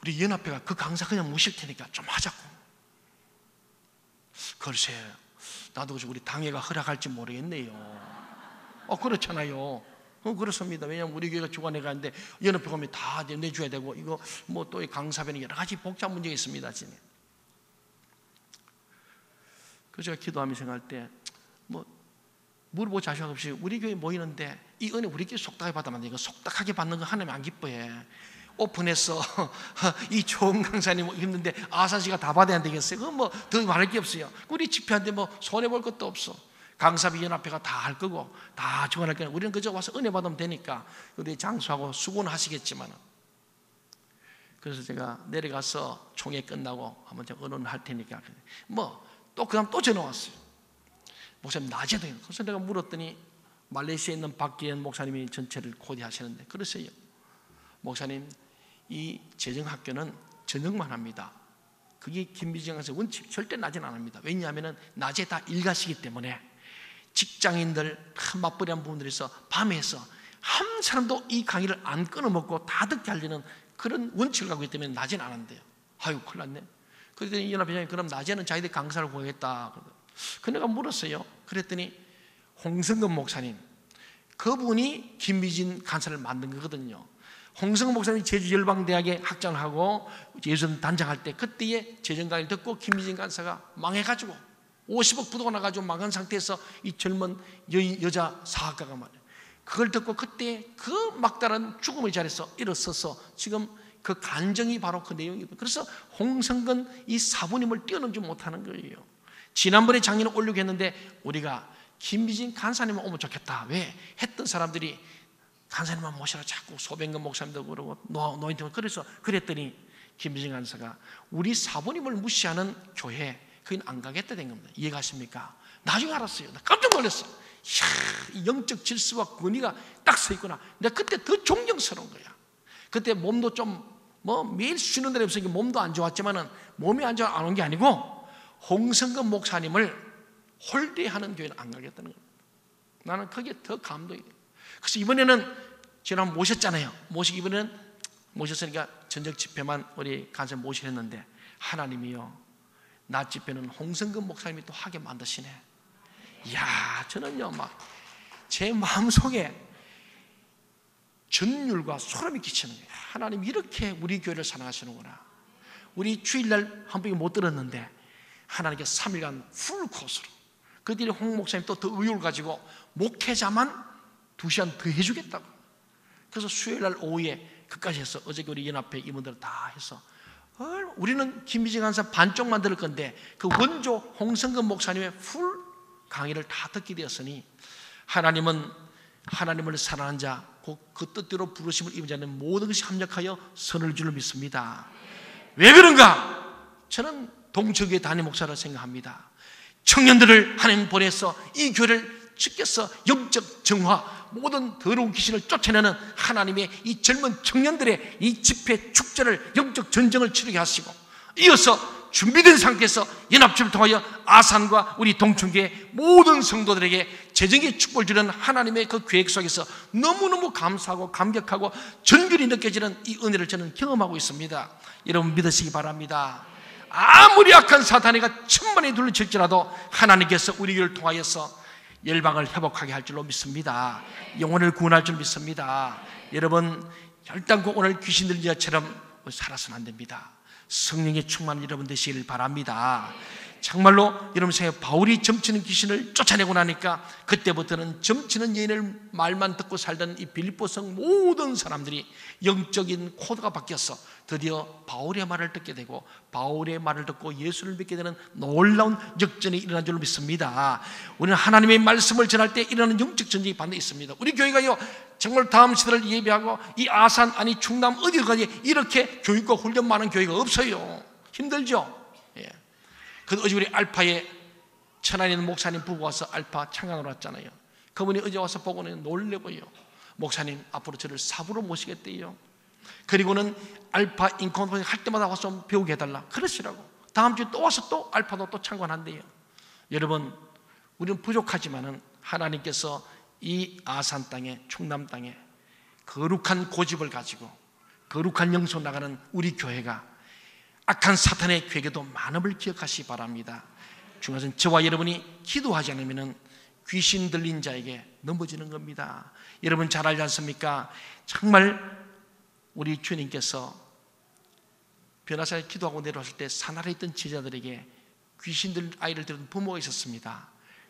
우리 연합회가 그 강사 그냥 모실 테니까 좀 하자고. 글쎄 나도 우리 당회가 허락할지 모르겠네요. 그렇잖아요. 그렇습니다. 왜냐하면 우리 교회가 주관해 가는데 연합회 가면 다 내줘야 되고 이거 뭐 또 강사변이 여러 가지 복잡 문제가 있습니다. 지금. 그래서 제가 기도하면서 생각할 때 뭐 물어볼 자신 없이 우리 교회 모이는데 이 은혜 우리끼리 속닥하게 받으면 이거 속닥하게 받는 거 하나님 안 기뻐해. 오픈해서 이 좋은 강사님 힘든데 아산시가 다 받아야 되겠어요? 그건 뭐 더 말할 게 없어요. 우리 집회한테 뭐 손해볼 것도 없어. 강사비 연합회가 다 할 거고 다 지원할 거니까 우리는 그저 와서 은혜 받으면 되니까 우리 장수하고 수고는 하시겠지만 그래서 제가 내려가서 총회 끝나고 한번 제가 언론을 할 테니까 뭐 또 그 다음 또 전화 왔어요. 목사님 낮에도 그래서 내가 물었더니 말레이시아에 있는 박기현 목사님이 전체를 코디하시는데 그러세요. 목사님 이 재정학교는 저녁만 합니다. 그게 김미진 강사의 원칙 절대 낮에는 안 합니다. 왜냐하면 낮에 다 일가시기 때문에 직장인들 맞벌이한 부분들에서 밤에 해서 한 사람도 이 강의를 안 끊어먹고 다 듣게 하려는 그런 원칙을 갖고 있기 때문에 낮에는 안 한대요. 아유 큰일 났네. 그랬더니 연합회장이 그럼 낮에는 자기들 강사를 구하겠다. 그 내가 물었어요. 그랬더니 홍성근 목사님 그분이 김미진 강사를 만든 거거든요. 홍성근 목사님이 제주열방대학에 학장을 하고 예수님 단장할 때 그때의 재정 강의를 듣고 김미진 강사가 망해가지고 50억 부도가 나가지고 망한 상태에서 이 젊은 여자 사학가가 말이에요. 그걸 듣고 그때 그 막다른 죽음의 자리에서 일어서서 지금 그 간증이 바로 그 내용이거든요. 그래서 홍성근 이 사부님을 뛰어넘지 못하는 거예요. 지난번에 장인을 올리고 했는데 우리가 김미진 간사님만 오면 좋겠다. 왜? 했던 사람들이 간사님만 모시라 자꾸 소병근 목사님도 그러고 노인도 그래서 그랬더니 김미진 간사가 우리 사부님을 무시하는 교회 그건 안 가겠다 된 겁니다. 이해가십니까? 나중에 알았어요. 나 깜짝 놀랐어요. 이야, 영적 질서와 권위가 딱 서 있구나. 내가 그때 더 존경스러운 거야. 그때 몸도 좀 뭐 매일 쉬는 날이 없으니까 몸도 안 좋았지만은 몸이 안 좋아 안 온 게 아니고 홍성근 목사님을 홀대하는 교회는 안 가겠다는 겁니다. 나는 그게 더 감동이 돼요. 그래서 이번에는 제가 모셨잖아요. 이번에는 모셨으니까 전적 집회만 우리 간사 모시랬는데 하나님이요 낮 집회는 홍성근 목사님이 또 하게 만드시네. 이야 저는요 막 제 마음속에 전율과 소름이 끼치는 거예요. 하나님 이렇게 우리 교회를 사랑하시는구나. 우리 주일날 한 번에 못 들었는데 하나님께 3일간 풀코스로 그들이 홍 목사님 또 더 의욕을 가지고 목회자만 2시간 더 해주겠다고. 그래서 수요일날 오후에 그까지 해서 어저께 우리 연합회 임원들 다 해서 우리는 김미진 강사 반쪽만 들을 건데 그 원조 홍성근 목사님의 풀 강의를 다 듣게 되었으니 하나님은 하나님을 사랑하는 자 그 뜻대로 부르심을 입은 자는 모든 것이 합력하여 선을 줄로 믿습니다. 왜 그런가? 저는 동쪽의 단임 목사라 생각합니다. 청년들을 하나님 보내서 이 교회를 지켜서 영적 정화 모든 더러운 귀신을 쫓아내는 하나님의 이 젊은 청년들의 이 집회 축제를 영적 전쟁을 치르게 하시고 이어서 준비된 상태에서 연합집을 통하여 아산과 우리 동청교회 모든 성도들에게 재정의 축복을 주는 하나님의 그 계획 속에서 너무너무 감사하고 감격하고 전율이 느껴지는 이 은혜를 저는 경험하고 있습니다. 여러분 믿으시기 바랍니다. 아무리 악한 사탄이가 천만에 둘러칠지라도 하나님께서 우리를 통하여서 열방을 회복하게 할 줄로 믿습니다. 영혼을 구원할 줄 믿습니다. 여러분 결단코 오늘 귀신 들린 자처럼 살아서는 안 됩니다. 성령의 충만한 여러분 되시길 바랍니다. 정말로 여러분 생각해, 바울이 점치는 귀신을 쫓아내고 나니까 그때부터는 점치는 여인을 말만 듣고 살던 이 빌립보성 모든 사람들이 영적인 코드가 바뀌었어. 드디어 바울의 말을 듣게 되고 바울의 말을 듣고 예수를 믿게 되는 놀라운 역전이 일어난 줄로 믿습니다. 우리는 하나님의 말씀을 전할 때 일어나는 영적 전쟁이 반드시 있습니다. 우리 교회가요 정말 다음 시대를 예비하고 이 아산 아니 충남 어디까지 이렇게 교육과 훈련 많은 교회가 없어요. 힘들죠. 예. 그 어제 우리 알파에 천안에 있는 목사님 부부 와서 알파 창간으로 왔잖아요. 그분이 어제 와서 보고는 놀래고요. 목사님 앞으로 저를 사부로 모시겠대요. 그리고는 알파 인콘퍼런스 할 때마다 와서 배우게 해달라 그러시라고. 다음 주에 또 와서 또 알파도 또 참관한대요. 여러분 우리는 부족하지만은 하나님께서 이 아산 땅에 충남 땅에 거룩한 고집을 가지고 거룩한 영성 나가는 우리 교회가 악한 사탄의 괴계도 많음을 기억하시기 바랍니다. 중요한 것은 저와 여러분이 기도하지 않으면 귀신 들린 자에게 넘어지는 겁니다. 여러분 잘 알지 않습니까? 정말 우리 주님께서 변화산에 기도하고 내려왔을 때 산 아래 있던 제자들에게 귀신 들린 아이를 들은 부모가 있었습니다.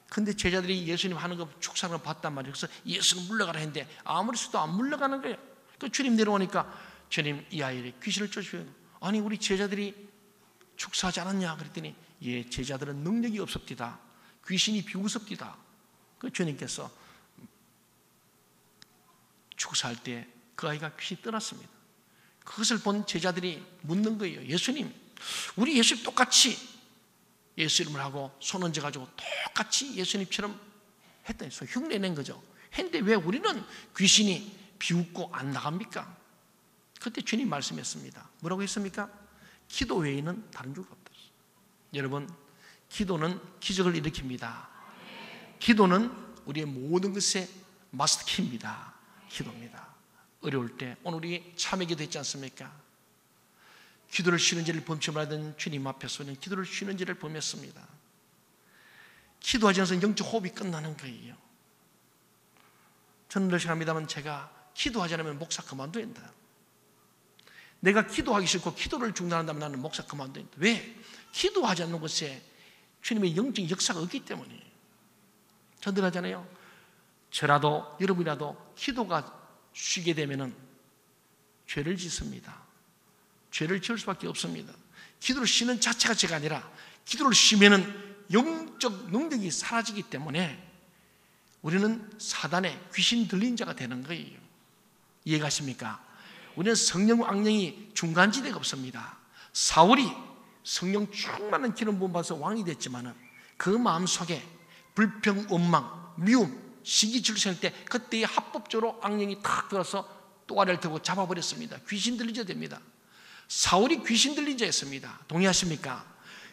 근데 제자들이 예수님 하는 거 축사를 봤단 말이에요. 그래서 예수는 물러가라 했는데 아무리 써도 안 물러가는 거예요. 그 주님 내려오니까 주님 이 아이를 귀신을 쫓으셔. 아니 우리 제자들이 축사하지 않았냐 그랬더니 예 제자들은 능력이 없습니다. 귀신이 비웃습니다. 그 주님께서 축사할 때 그 아이가 귀신이 떠났습니다. 그것을 본 제자들이 묻는 거예요. 예수님 우리 예수님 똑같이 예수 이름을 하고 손 얹어가지고 똑같이 예수님처럼 했더니 흉내낸 거죠. 했는데 왜 우리는 귀신이 비웃고 안 나갑니까? 그때 주님 말씀했습니다. 뭐라고 했습니까? 기도 외에는 다른 줄 없다. 여러분 기도는 기적을 일으킵니다. 기도는 우리의 모든 것의 마스터키입니다. 기도입니다. 어려울 때 오늘 우리 참회 기도 했지 않습니까? 기도를 쉬는지를 범침하던 주님 앞에서 우리는 기도를 쉬는지를 범했습니다. 기도하지 않아서 영적 호흡이 끝나는 거예요. 저는 늘 생각합니다만 제가 기도하지 않으면 목사 그만둬야 된다. 내가 기도하기 싫고 기도를 중단한다면 나는 목사 그만둬야 된다. 왜? 기도하지 않는 것에 주님의 영적 역사가 없기 때문에. 전 늘 하잖아요. 저라도 여러분이라도 기도가 쉬게 되면은 죄를 짓습니다. 죄를 지을 수밖에 없습니다. 기도를 쉬는 자체가 죄가 아니라 기도를 쉬면은 영적 능력이 사라지기 때문에 우리는 사단의 귀신 들린 자가 되는 거예요. 이해가십니까? 우리는 성령과 악령이 중간지대가 없습니다. 사울이 성령 충만한 기름 부음 받아서 왕이 됐지만은 그 마음속에 불평, 원망, 미움, 시기 질투할 때 그때의 합법적으로 악령이 탁 들어서 또아래를 들고 잡아버렸습니다. 귀신 들린 자 됩니다. 사울이 귀신 들린 자였습니다. 동의하십니까?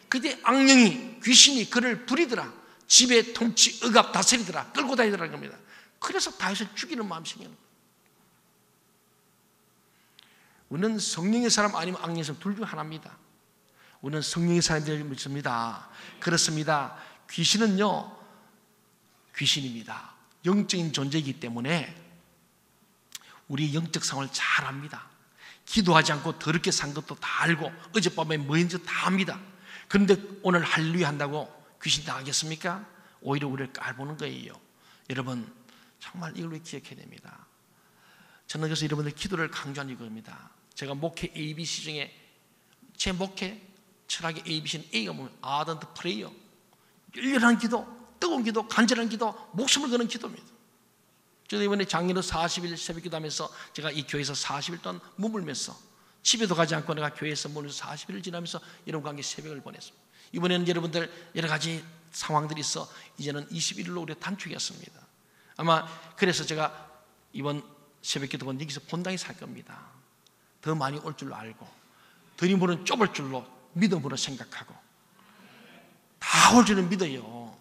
그때 악령이 귀신이 그를 부리더라. 집에 통치, 억압, 다스리더라. 끌고 다니더라는 겁니다. 그래서 다윗을 죽이는 마음이에요. 우리는 성령의 사람 아니면 악령의 사람 둘 중 하나입니다. 우리는 성령의 사람들을 믿습니다. 그렇습니다. 귀신은요 귀신입니다. 영적인 존재이기 때문에 우리 영적 상황을 잘 압니다. 기도하지 않고 더럽게 산 것도 다 알고 어젯밤에 뭐 했는지 다 압니다. 그런데 오늘 할렐루야 한다고 귀신 당하겠습니까? 오히려 우리를 깔보는 거예요. 여러분 정말 이걸 기억해야 됩니다. 저는 그래서 여러분들 기도를 강조하는 이겁니다. 제가 목회 ABC 중에 제 목회 철학의 ABC는 A가 뭐냐면 아던트 프레이어, 열렬한 기도, 뜨거운 기도, 간절한 기도, 목숨을 거는 기도입니다. 저도 이번에 작년에 40일 새벽 기도하면서 제가 이 교회에서 40일 동안 머물면서 집에도 가지 않고 내가 교회에서 머물면서 40일을 지나면서 여러분과 함께 새벽을 보냈습니다. 이번에는 여러분들 여러 가지 상황들이 있어 이제는 21일로 우리가 단축했습니다. 아마 그래서 제가 이번 새벽 기도는 여기서 본당에 살 겁니다. 더 많이 올 줄로 알고 드림으로는 좁을 줄로 믿음으로 생각하고 다 올 줄은 믿어요.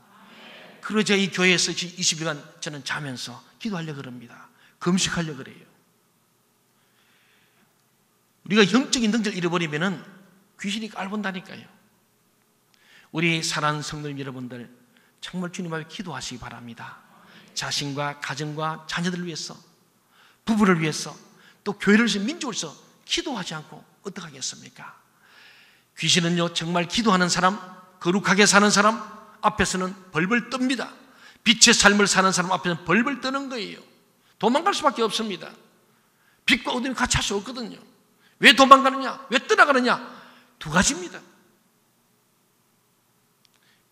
그리고 제가 이 교회에서 20일간 저는 자면서 기도하려고 그럽니다. 금식하려고 그래요. 우리가 영적인 능력을 잃어버리면 귀신이 깔본다니까요. 우리 사랑하는 성도님 여러분들 정말 주님 앞에 기도하시기 바랍니다. 자신과 가정과 자녀들을 위해서, 부부를 위해서, 또 교회를 위해서 민족을 위해서 기도하지 않고 어떡하겠습니까? 귀신은요 정말 기도하는 사람, 거룩하게 사는 사람 앞에서는 벌벌 떱니다. 빛의 삶을 사는 사람 앞에서는 벌벌 떠는 거예요. 도망갈 수밖에 없습니다. 빛과 어둠이 같이 할 수 없거든요. 왜 도망가느냐? 왜 떠나가느냐? 두 가지입니다.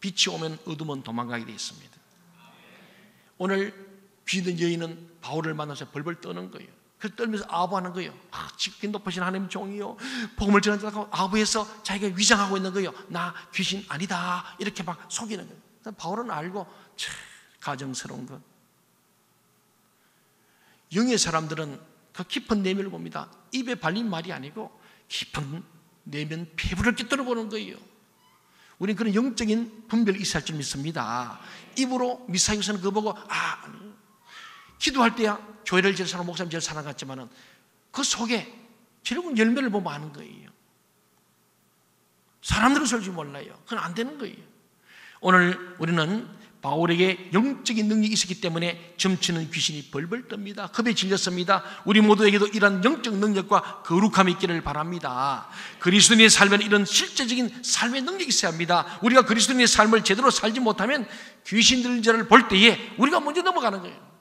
빛이 오면 어둠은 도망가게 되어 있습니다. 오늘 귀신 여인은 바울을 만나서 벌벌 떠는 거예요. 그래서 떨면서 아부하는 거예요. 지극히 높으신 하나님 종이요, 복음을 전한다고 아부해서 자기가 위장하고 있는 거예요. 나 귀신 아니다 이렇게 막 속이는 거예요. 바울은 알고 참 가정스러운 것. 영의 사람들은 그 깊은 내면을 봅니다. 입에 발린 말이 아니고 깊은 내면 피부를 깃들어 보는 거예요. 우리는 그런 영적인 분별이 있어야 할 줄 믿습니다. 입으로 미사용서는 그거 보고 아니에요. 기도할 때야 교회를 제일 사랑, 목사님 제일 사랑하지만은 그 속에 결국은 열매를 보면 아는 거예요. 사람들은 솔직히 몰라요. 그건 안 되는 거예요. 오늘 우리는 바울에게 영적인 능력이 있었기 때문에 점치는 귀신이 벌벌 떱니다. 겁에 질렸습니다. 우리 모두에게도 이런 영적 능력과 거룩함이 있기를 바랍니다. 그리스도인의 삶에는 이런 실제적인 삶의 능력이 있어야 합니다. 우리가 그리스도인의 삶을 제대로 살지 못하면 귀신 들린 자를 볼 때에 우리가 먼저 넘어가는 거예요.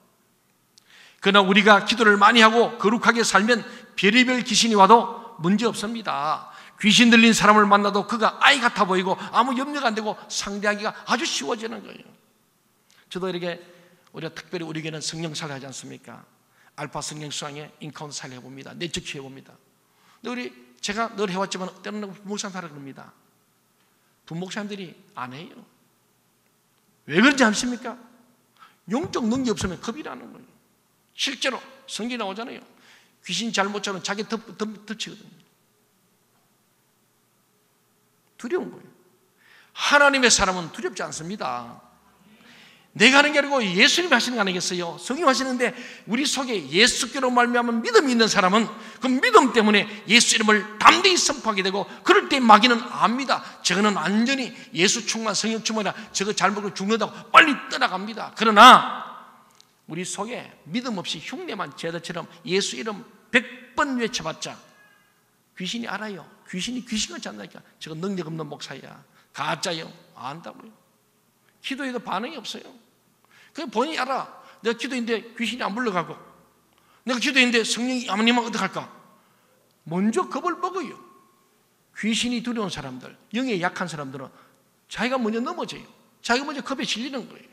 그러나 우리가 기도를 많이 하고 거룩하게 살면 별의별 귀신이 와도 문제 없습니다. 귀신 들린 사람을 만나도 그가 아이 같아 보이고 아무 염려가 안 되고 상대하기가 아주 쉬워지는 거예요. 저도 이렇게 우리가 특별히 우리 교회는 성령사를 하지 않습니까? 알파 성령 수양에 인카운트사를 해봅니다. 내적 해봅니다. 근데 제가 늘 해왔지만 때로는 부목사님 하라 그럽니다. 부목사님들이 안 해요. 왜 그런지 아십니까? 영적 능력이 없으면 겁이라는 거예요. 실제로 성경에 나오잖아요. 귀신 잘못 잡으면 자기 덮치거든요. 두려운 거예요. 하나님의 사람은 두렵지 않습니다. 내가 하는 게 아니고 예수님이 하시는 거 아니겠어요? 성령 하시는데 우리 속에 예수께로 말미암은 믿음이 있는 사람은 그 믿음 때문에 예수 이름을 담대히 선포하게 되고 그럴 때 마귀는 압니다. 저거는 완전히 예수 충만 성령 충만이라 저거 잘못하고 죽는다고 빨리 떠나갑니다. 그러나 우리 속에 믿음 없이 흉내만 제자처럼 예수 이름 100번 외쳐봤자 귀신이 알아요. 귀신이 귀신같이 한다니까. 저거 능력 없는 목사야. 가짜요. 안다고요. 기도해도 반응이 없어요. 그냥 본인이 알아. 내가 기도했는데 귀신이 안 물러가고 내가 기도했는데 성령이 안 임하면 어떡할까? 먼저 겁을 먹어요. 귀신이 두려운 사람들, 영에 약한 사람들은 자기가 먼저 넘어져요. 자기가 먼저 겁에 질리는 거예요.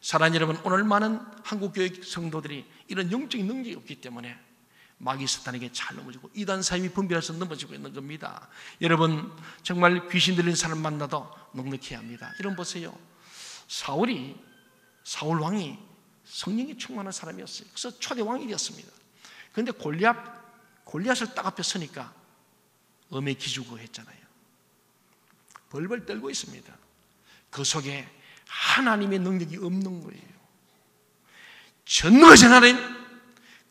사랑하는 여러분, 오늘 많은 한국교회 성도들이 이런 영적인 능력이 없기 때문에 마귀 사탄에게 잘 넘어지고 이단 사임이 분별해서 넘어지고 있는 겁니다. 여러분 정말 귀신 들린 사람 만나도 넉넉해야 합니다. 이런 보세요. 사울 왕이 성령이 충만한 사람이었어요. 그래서 초대 왕이 되었습니다. 그런데 골리앗을 딱 앞에 서니까 엄해 기죽어 했잖아요. 벌벌 떨고 있습니다. 그 속에 하나님의 능력이 없는 거예요. 전능하신 하나님,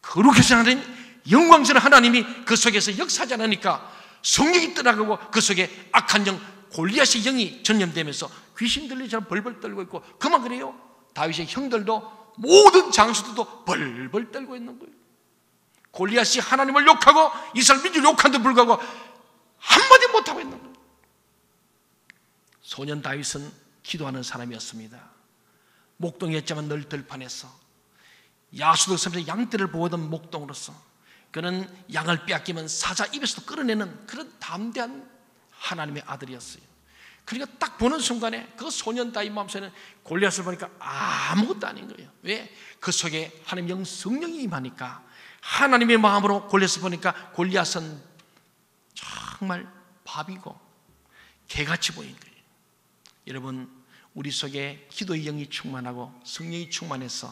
거룩하신 하나님, 영광스러운 하나님이 그 속에서 역사하지 않으니까 성령이 떠나가고 그 속에 악한 영 골리앗의 영이 전염되면서 귀신 들리처럼 벌벌 떨고 있고, 그만 그래요. 다윗의 형들도 모든 장수들도 벌벌 떨고 있는 거예요. 골리앗이 하나님을 욕하고 이스라엘 민족을 욕한데도 불구하고 한마디 못하고 있는 거예요. 소년 다윗은 기도하는 사람이었습니다. 목동이었지만 늘 들판에서 야수들 섬에서 양떼를 보호하던 목동으로서 그는 양을 빼앗기면 사자 입에서도 끌어내는 그런 담대한 하나님의 아들이었어요. 그러니까 딱 보는 순간에 그 소년 다윗 마음속에는 골리앗을 보니까 아무것도 아닌 거예요. 왜? 그 속에 하나님 영 성령이 임하니까 하나님의 마음으로 골리앗을 보니까 골리앗은 정말 밥이고 개같이 보인 거예요. 여러분, 우리 속에 기도의 영이 충만하고 성령이 충만해서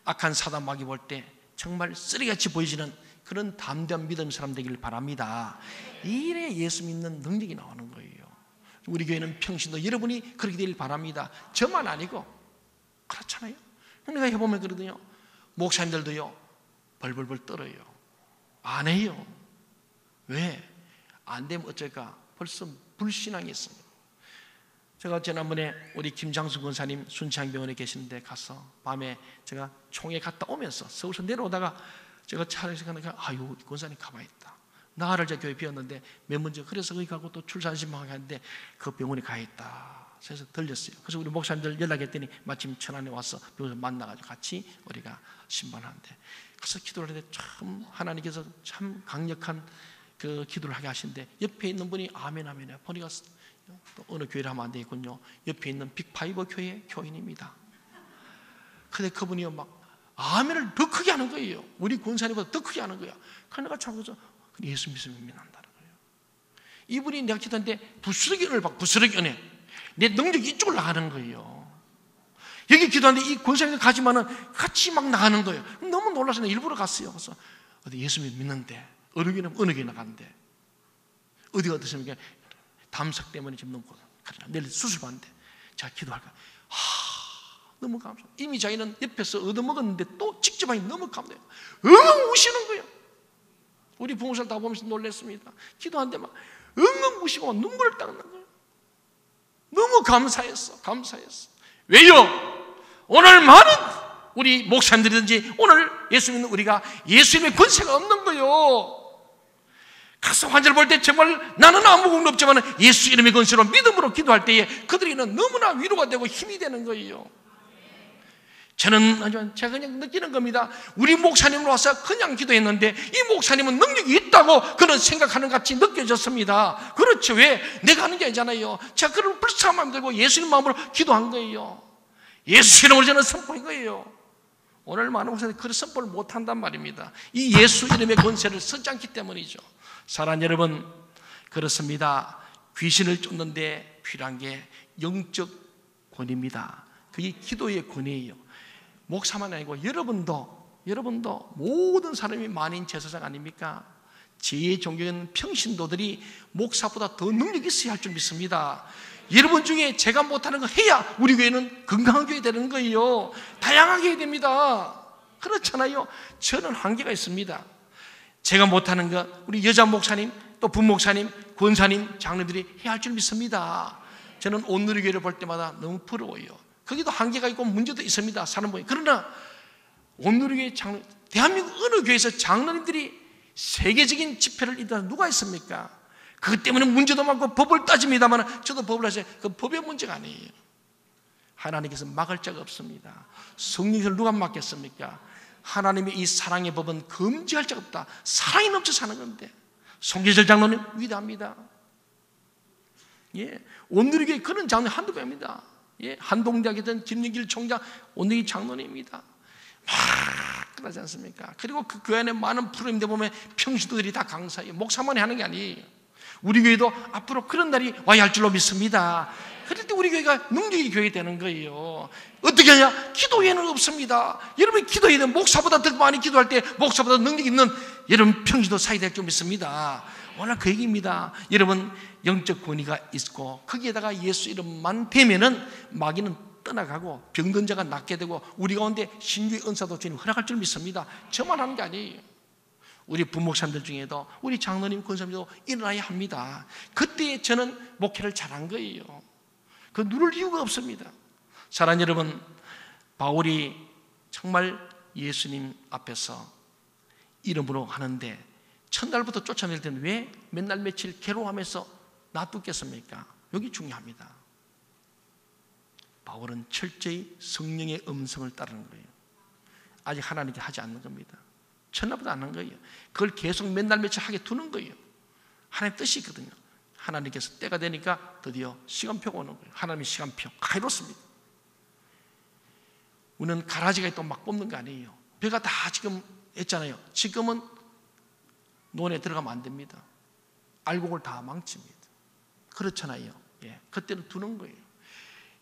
악한 사단 마귀 볼 때 정말 쓰레기같이 보이지는 그런 담대한 믿음 사람 되기를 바랍니다. 이래 예수 믿는 능력이 나오는 거예요. 우리 교회는 평신도 여러분이 그렇게 되길 바랍니다. 저만 아니고 그렇잖아요. 내가 해보면 그러거든요. 목사님들도요 벌벌벌 떨어요. 안 해요. 왜? 안 되면 어쩔까? 벌써 불신앙이 있습니다. 제가 지난번에 우리 김장수 권사님 순창병원에 계시는데 가서 밤에 제가 총회 갔다 오면서 서울서 내려오다가 제가 차를 생각하니까 아유, 이 권사님 가만있다. 나를 제 교회 비웠는데 맨 먼저 그래서 거기 가고 또 출산신방하게 하는데 그 병원에 가있다. 그래서 들렸어요. 그래서 우리 목사님들 연락했더니 마침 천안에 와서 병원에서 만나가지고 같이 우리가 신방하는데, 그래서 기도를 하는데 참 하나님께서 참 강력한 그 기도를 하게 하시는데, 옆에 있는 분이 아멘 아멘이에요. 보니까 또 어느 교회를 하면 안 되겠군요. 옆에 있는 빅파이버 교회 교인입니다. 근데 그분이요 막 아멘을 더 크게 하는 거예요. 우리 권사님보다 더 크게 하는 거야. 그래서 내가 참 그래서 예수 믿으면 믿는다는 거예요. 이분이 내가 기도하는데 부스러기 은혜를 받고 부스러기 은혜, 내 능력이 이쪽으로 나가는 거예요. 여기 기도하는데 이 권사님들 가지만은 같이 막 나가는 거예요. 너무 놀라서 내가 일부러 갔어요. 그래서 어디 예수 믿는데 어느 교회 나갔는데 어디가 어떻습니까? 담석 때문에 지금 너무 내일 수술 받는데 제가 기도할까? 너무 감사해요. 이미 자기는 옆에서 얻어먹었는데 또 직접 하니 너무 감사해요. 엉엉 우시는 거예요. 우리 부모들 다 보면서 놀랐습니다. 기도하는데 막 엉엉 우시고 눈물을 닦는 거예요. 너무 감사했어. 왜요? 오늘 많은 우리 목사님들이든지 오늘 예수 믿는 우리가 예수님의 권세가 없는 거예요. 가서 환자를 볼 때 정말 나는 아무 공도 없지만 예수 이름의 권세로 믿음으로 기도할 때에 그들에게는 너무나 위로가 되고 힘이 되는 거예요. 저는 제가 그냥 느끼는 겁니다. 우리 목사님으로 와서 그냥 기도했는데 이 목사님은 능력이 있다고 그는 생각하는 같이 느껴졌습니다. 그렇죠. 왜? 내가 하는 게 아니잖아요. 제가 그를 불쌍한 마음 들고 예수님 마음으로 기도한 거예요. 예수 이름으로 저는 선포한 거예요. 오늘 많은 목사님들이 그런 선포를 못한단 말입니다. 이 예수 이름의 권세를 쓰지 않기 때문이죠. 사랑하는 여러분, 그렇습니다. 귀신을 쫓는데 필요한 게 영적 권위입니다. 그게 기도의 권위예요. 목사만 아니고 여러분도 모든 사람이 만인 제사장 아닙니까? 제 존경하는 평신도들이 목사보다 더 능력이 있어야 할 줄 믿습니다. 여러분 중에 제가 못하는 거 해야 우리 교회는 건강한 교회 되는 거예요. 다양하게 해야 됩니다. 그렇잖아요. 저는 한계가 있습니다. 제가 못하는 거 우리 여자 목사님, 또 부목사님, 권사님, 장로들이 해야 할 줄 믿습니다. 저는 온누리교회를 볼 때마다 너무 부러워요. 거기도 한계가 있고 문제도 있습니다. 사는 분이. 그러나 온누리교회 장로, 대한민국 어느 교회에서 장로님들이 세계적인 집회를 이루는 누가 있습니까? 그것 때문에 문제도 많고 법을 따집니다만 저도 법을 하세요. 그 법의 문제가 아니에요. 하나님께서 막을 자가 없습니다. 성령을 누가 막겠습니까? 하나님의 이 사랑의 법은 금지할 자가 없다. 사랑이 넘쳐 사는 건데. 송계절 장로님 위대합니다. 예, 온누리교회 그런 장로님 한두 명입니다. 예, 한동대학이든 김영길 총장, 온누리 장로님입니다. 막 그러지 않습니까? 그리고 그 교회 안에 많은 프로그램들 보면 평신도들이 다 강사예요. 목사만이 하는 게 아니에요. 우리 교회도 앞으로 그런 날이 와야 할 줄로 믿습니다. 그럴 때 우리 교회가 능력의 교회 되는 거예요. 어떻게 하냐? 기도회는 없습니다. 여러분이 기도해야 돼요. 목사보다 더 많이 기도할 때 목사보다 능력 있는 여러분 평신도 사이 될 줄 믿습니다. 오늘 그 얘기입니다. 여러분 영적 권위가 있고 거기에다가 예수 이름만 되면은 마귀는 떠나가고 병든 자가 낫게 되고 우리 가운데 신주의 은사도 주님 허락할 줄 믿습니다. 저만 하는 게 아니에요. 우리 부목사님들 중에도 우리 장로님, 권사님도 일어나야 합니다. 그때 저는 목회를 잘한 거예요. 그 누를 이유가 없습니다. 사랑하는 여러분, 바울이 정말 예수님 앞에서 이름으로 하는데 첫날부터 쫓아낼 때는 왜 맨날 며칠 괴로워하면서 놔두겠습니까? 여기 중요합니다. 바울은 철저히 성령의 음성을 따르는 거예요. 아직 하나님께 하지 않는 겁니다. 첫날부터 안 한 거예요. 그걸 계속 맨날 며칠 하게 두는 거예요. 하나님 뜻이 있거든요. 하나님께서 때가 되니까 드디어 시간표가 오는 거예요. 하나님의 시간표 가이로스입니다. 우리는 가라지가 있다고 막 뽑는 거 아니에요. 배가 다 지금 했잖아요. 지금은 논에 들어가면 안 됩니다. 알곡을 다 망칩니다. 그렇잖아요. 예, 그때는 두는 거예요.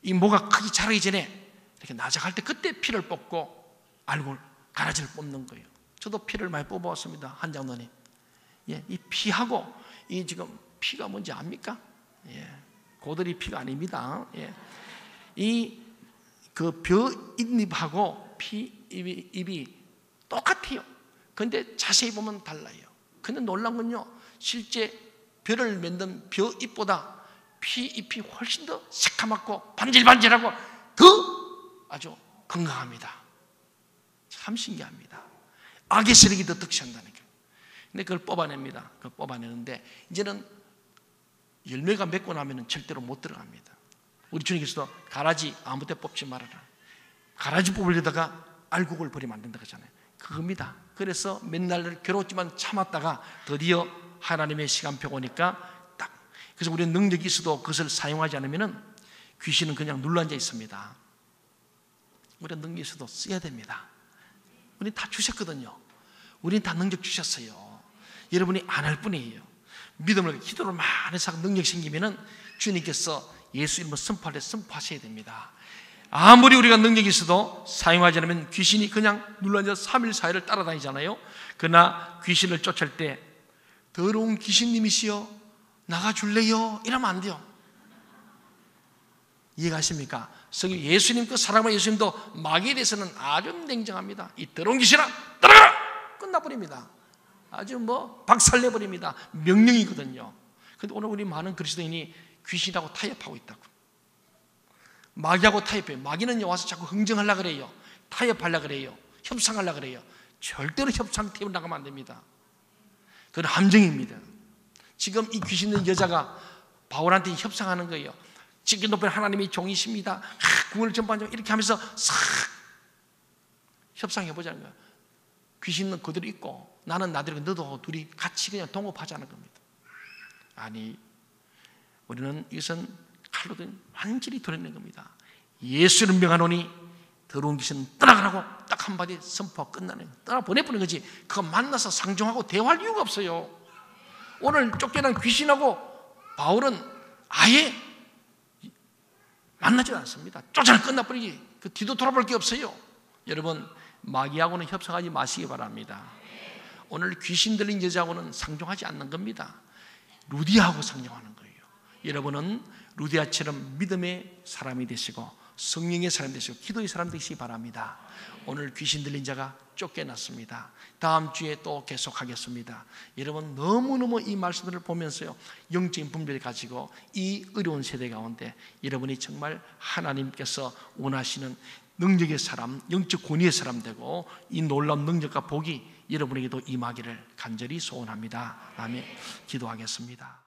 이 모가 크기 자라기 전에 이렇게 나작할 때 그때 피를 뽑고 알곡을 가라지를 뽑는 거예요. 저도 피를 많이 뽑아왔습니다. 한 장로님. 예, 이 피하고 이 지금 피가 뭔지 압니까? 예, 고들이 피가 아닙니다. 예, 이 그 벼 잎하고 피 잎이 똑같아요. 그런데 자세히 보면 달라요. 근데 놀라운 건요, 실제 벼를 만든 벼 잎보다 피 잎이 훨씬 더 새카맣고 반질반질하고 더 아주 건강합니다. 참 신기합니다. 악의 세력이 더 득세한다는 거예요. 근데 그걸 뽑아냅니다. 그걸 뽑아내는데 이제는 열매가 맺고 나면 절대로 못 들어갑니다. 우리 주님께서도 가라지 아무 데 뽑지 말아라. 가라지 뽑으려다가 알곡을 버리면 안 된다 그러잖아요. 그겁니다. 그래서 맨날 괴롭지만 참았다가 드디어 하나님의 시간표가 오니까 딱. 그래서 우리는 능력이 있어도 그것을 사용하지 않으면 귀신은 그냥 눌러앉아 있습니다. 우리는 능력이 있어도 써야 됩니다. 우리는 다 주셨거든요. 우리는 다 능력 주셨어요. 여러분이 안 할 뿐이에요. 믿음을 기도를 많이 해서 능력 생기면은 주님께서 예수 이름으로 선포하셔야 됩니다. 아무리 우리가 능력이 있어도 사용하지 않으면 귀신이 그냥 눌러앉아서 3일 4일을 따라다니잖아요. 그러나 귀신을 쫓을 때 더러운 귀신님이시여 나가줄래요? 이러면 안 돼요. 이해가십니까? 성경 예수님 그 사랑하는 예수님도 마귀에 대해서는 아주 냉정합니다. 이 더러운 귀신아 따라가라! 끝나버립니다. 아주 박살내버립니다. 명령이거든요. 그런데 오늘 우리 많은 그리스도인이 귀신하고 타협하고 있다고. 마귀하고 타협해요. 마귀는 와서 자꾸 흥정하려고 그래요. 타협하려고 그래요. 협상하려고 그래요. 절대로 협상 타협 나가면 안 됩니다. 그건 함정입니다. 지금 이 귀신 있는 여자가 바울한테 협상하는 거예요. 지금 높은 하나님의 종이십니다. 구원을 전파하자 이렇게 하면서 싹 협상해보자는 거예요. 귀신은 그대로 있고 나는 나대로 너도 둘이 같이 그냥 동업하자는 겁니다. 아니 우리는 이것은 칼로든 완전히 도려낸 겁니다. 예수를 명하노니 더러운 귀신은 떠나가라고 딱 한마디 선포가 끝나는 거예요. 떠나 보내버리는 거지. 그거 만나서 상종하고 대화할 이유가 없어요. 오늘 쫓겨난 귀신하고 바울은 아예 만나지 않습니다. 쫓아내 끝나버리지. 그 뒤도 돌아볼 게 없어요. 여러분 마귀하고는 협상하지 마시기 바랍니다. 오늘 귀신 들린 여자하고는 상종하지 않는 겁니다. 루디아하고 상종하는 거예요. 여러분은 루디아처럼 믿음의 사람이 되시고 성령의 사람이 되시고 기도의 사람 되시기 바랍니다. 오늘 귀신 들린 자가 쫓겨났습니다. 다음 주에 또 계속하겠습니다. 여러분 너무너무 이 말씀들을 보면서요 영적인 분별을 가지고 이 어려운 세대 가운데 여러분이 정말 하나님께서 원하시는 능력의 사람, 영적 권위의 사람 되고 이 놀라운 능력과 복이 여러분에게도 임하기를 간절히 소원합니다. 아멘. 기도하겠습니다.